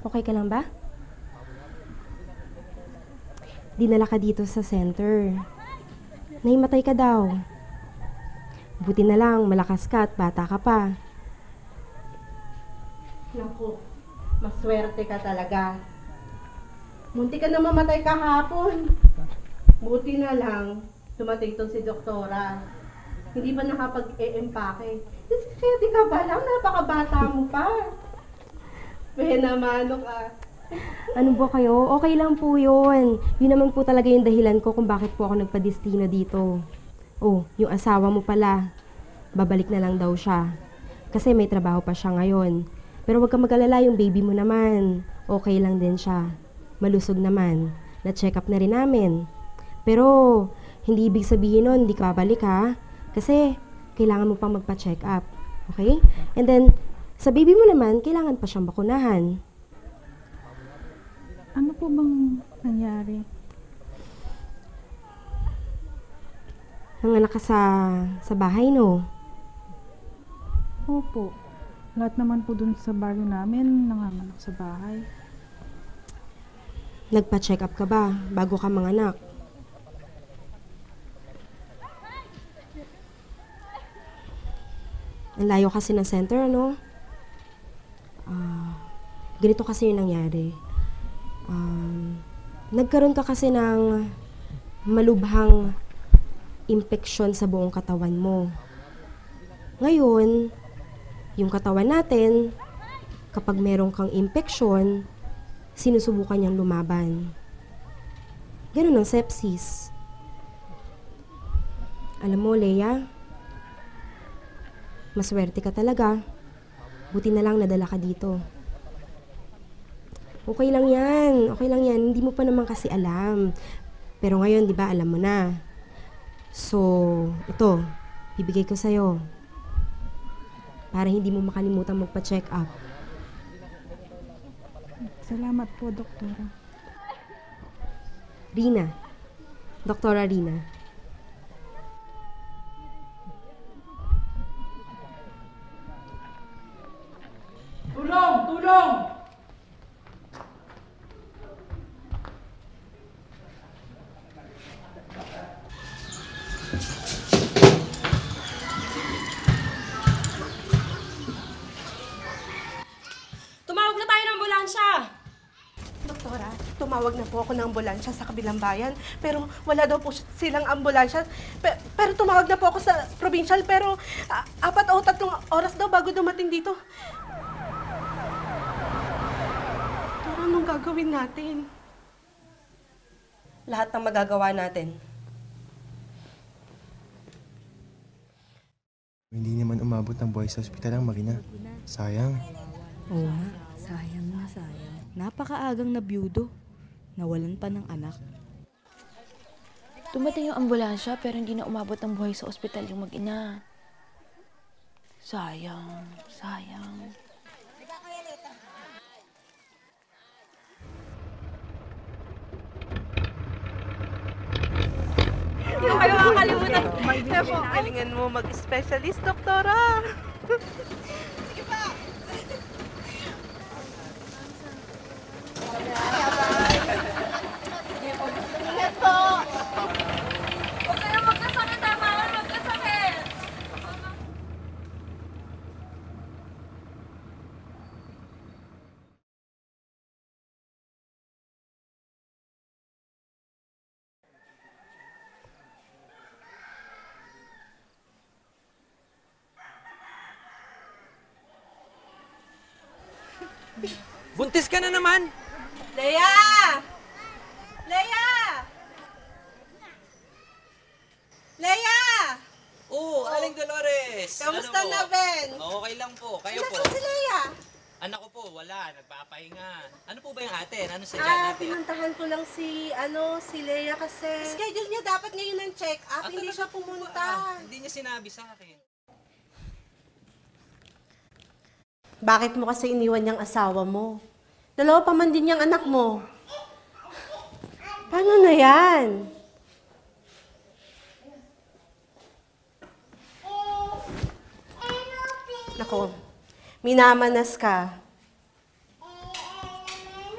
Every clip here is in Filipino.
Okay ka lang ba? Dinala ka dito sa center. Nahimatay ka daw. Buti na lang, malakas ka at bata ka pa. Naku, maswerte ka talaga. Munti ka na mamatay kahapon. Buti na lang, dumating to si doktora. Hindi pa nakapag-e-empake. Swerte ka ba lang? Napakabata mo pa. Benamano ka. Ano ba kayo? Okay lang po yun. Yun naman po talaga yung dahilan ko kung bakit po ako nagpadestino dito. Oh, yung asawa mo pala. Babalik na lang daw siya. Kasi may trabaho pa siya ngayon. Pero huwag ka mag-alala, yung baby mo naman. Okay lang din siya. Malusog naman. Na-check up na rin namin. Pero, hindi ibig sabihin nun, hindi ka babalik ha. Kasi, kailangan mo pang magpa-check up. Okay? And then, sa baby mo naman, kailangan pa siyang bakunahan. Ano po bang nangyari? Nanganak ka sa bahay, no? Opo. Lahat naman po dun sa baryo namin nanganganak sa bahay. Nagpa-check up ka ba bago ka manganak? Ang layo kasi ng center, ano? Ganito kasi yung nangyari. Nagkaroon ka kasi ng malubhang impeksyon sa buong katawan mo. Ngayon, yung katawan natin, kapag meron kang impeksyon, sinusubukan niyang lumaban. Ganun ang sepsis. Alam mo, Leia, maswerte ka talaga. Buti na lang nadala ka dito. Okay lang yan. Okay lang yan. Hindi mo pa naman kasi alam. Pero ngayon, di ba, alam mo na. So, ito, bibigay ko sa'yo. Para hindi mo makalimutan magpa-check up. Salamat po, doktora. Rina. Doktora Rina. Tulong! Tulong! Tumawag na tayo ng ambulansya! Doktora, tumawag na po ako ng ambulansya sa kabilang bayan. Pero wala daw po silang ambulansya. Pero tumawag na po ako sa provincial. Pero 4 o 3 oras daw bago dumating dito. Doktora, anong gagawin natin? Lahat ng magagawa natin. Hindi naman umabot ng buhay sa ospital ang Marina. Sayang. Oo nga, sayang na sayang. Napakaagang nabiyudo. Nawalan pa ng anak. Dumating yung ambulansya pero hindi na umabot ng buhay sa ospital yung mag-ina. Sayang, sayang. Hindi mo kayo makakalimutan. Galingan mo mag-specialist, doktora. Sige pa. Ingat po. Huwag kayong magkasakit, bawal magkasakit. Buntis ka na naman! Leia! Leia! Leia! Oo, Aling Dolores! Kamusta Ano na, po? Ben? Okay lang po. Kayo po? Nasaan si Leia? Anak ko po, wala. Nagpapahinga. Ano po ba yung atin? Ano sa dyan natin? Pinuntahan ko lang si Leia kasi schedule niya dapat ngayon ng check-up, hindi siya pumunta. Hindi niya sinabi sa akin. Bakit mo kasi iniwan niyang asawa mo? 2 pa man din niyang anak mo. Paano na yan? Nako, minamanas ka.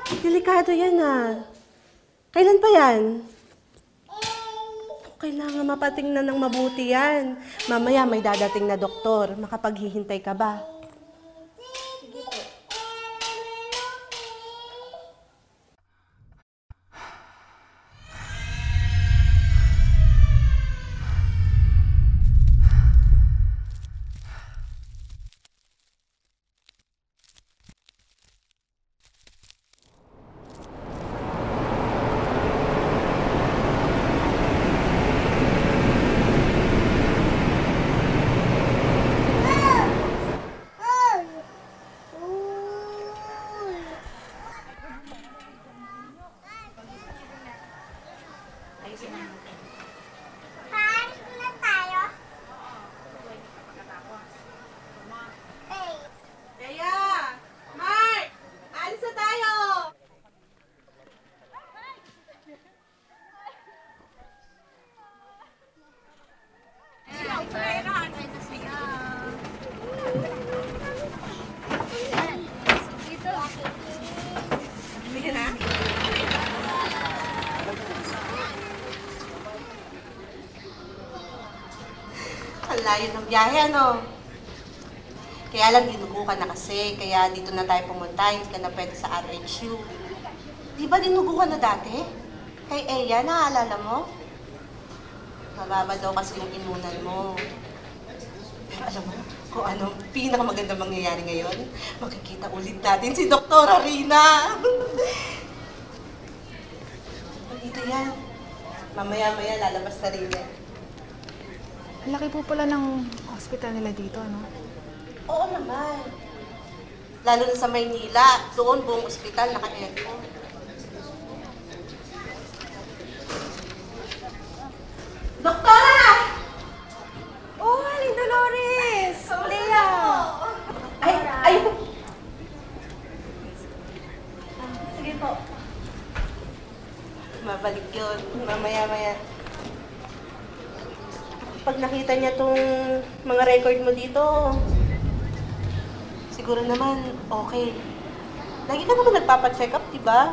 Delikado yan Kailan pa yan? Kailangan mapatingnan ng mabuti yan. Mamaya may dadating na doktor. Makapaghihintay ka ba? Ang layo ng biyahe, Kaya lang dinugo ka na kasi, kaya dito na tayo pumunta, hindi ka na pwede sa RHU. Di ba dinugo ka na dati? Kay Eya, naaalala mo? Mababa daw kasi yung inunan mo. Pero alam mo, kung anong pinakamagandang mangyayari ngayon, makikita ulit natin si Dr. Rina. Dito yan. Mamaya-maya lalabas na rin yan. Laki po pala ng hospital nila dito, ano? Oo naman. Lalo na sa Maynila, doon buong ospital naka-aircon. Doktora! Oh, Aling Dolores! Lea! Ay! Sige po. Mabalik yun. Mamaya-maya. Pag nakita niya tong mga record mo dito, siguro naman okay. Lagi ka naman nagpapacheck up, diba?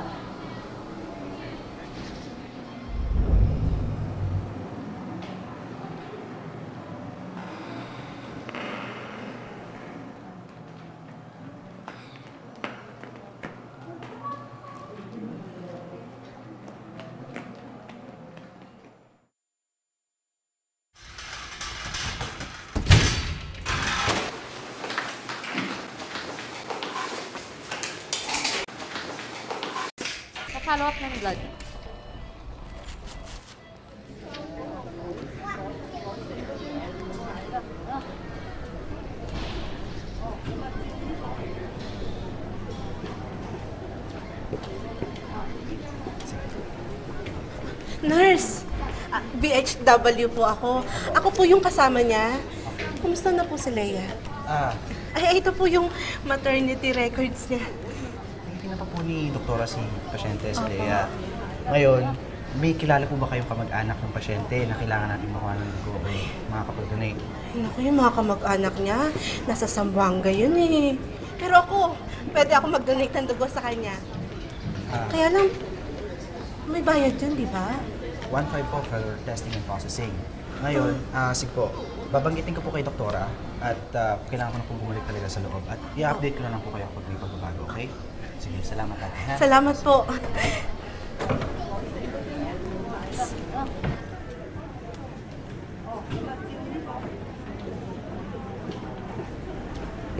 Follow up ng blood. Nurse! BHW po ako. Ako po yung kasama niya. Kumusta na po si Leia? Ay, ito po yung maternity records niya. Tingnan pa po ni doktora si pasyente, si Lea. Ngayon, may kilala po ba kayong kamag-anak ng pasyente na kailangan natin makuha ng dugo o makakapag-donate? Naku, yung mga kamag-anak niya, nasa Zamboanga yun eh. Pero ako, pwede ako mag-donate ng dugo sa kanya. Kaya lang, may bayad yun, di ba? 1.5 po for testing and processing. Ngayon, sige po, babanggitin ko po kay doktora at kailangan ko na po bumalik talaga sa loob at i-update ko na lang po kayo pag may pagbabago, okay? Sige, salamat ate. Ha? Salamat po.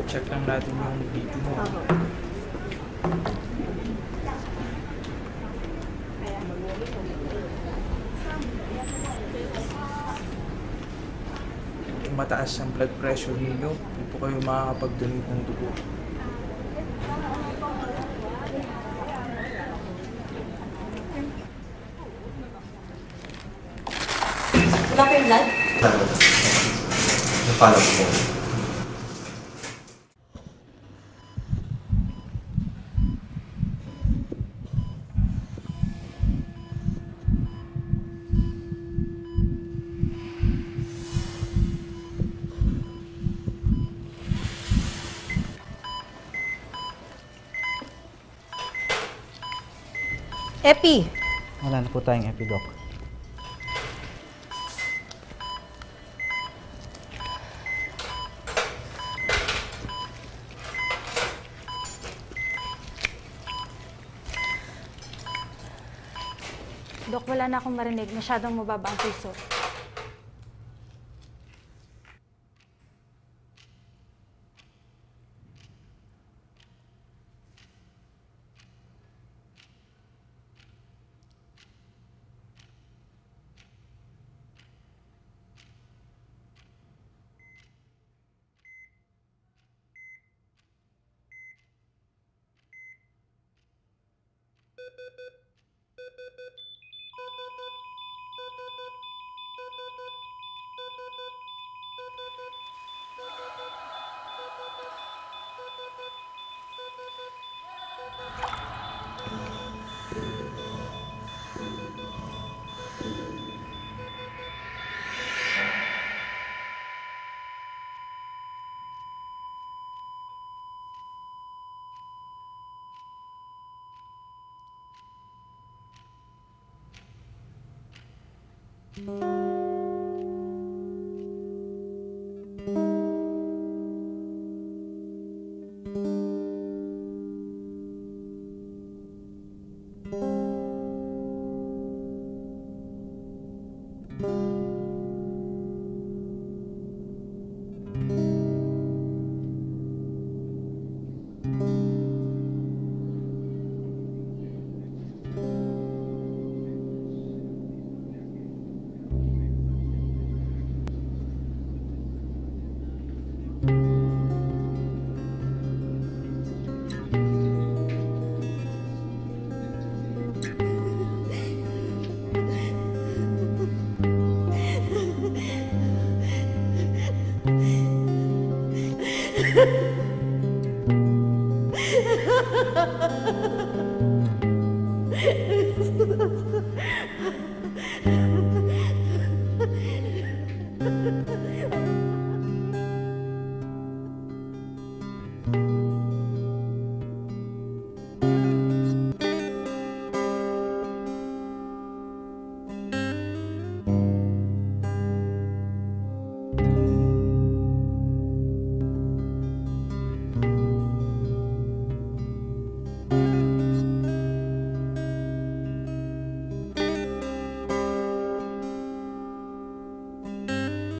Check lang natin yung BP mo. Kung mataas ang blood pressure ninyo, hindi po kayo makakapag-donate ng dugo. Wala kayong blood? Na-follow ko. Epi! Wala na po tayong Epidoc. Dok, wala na akong marinig. Masyadong mababa ang pulso.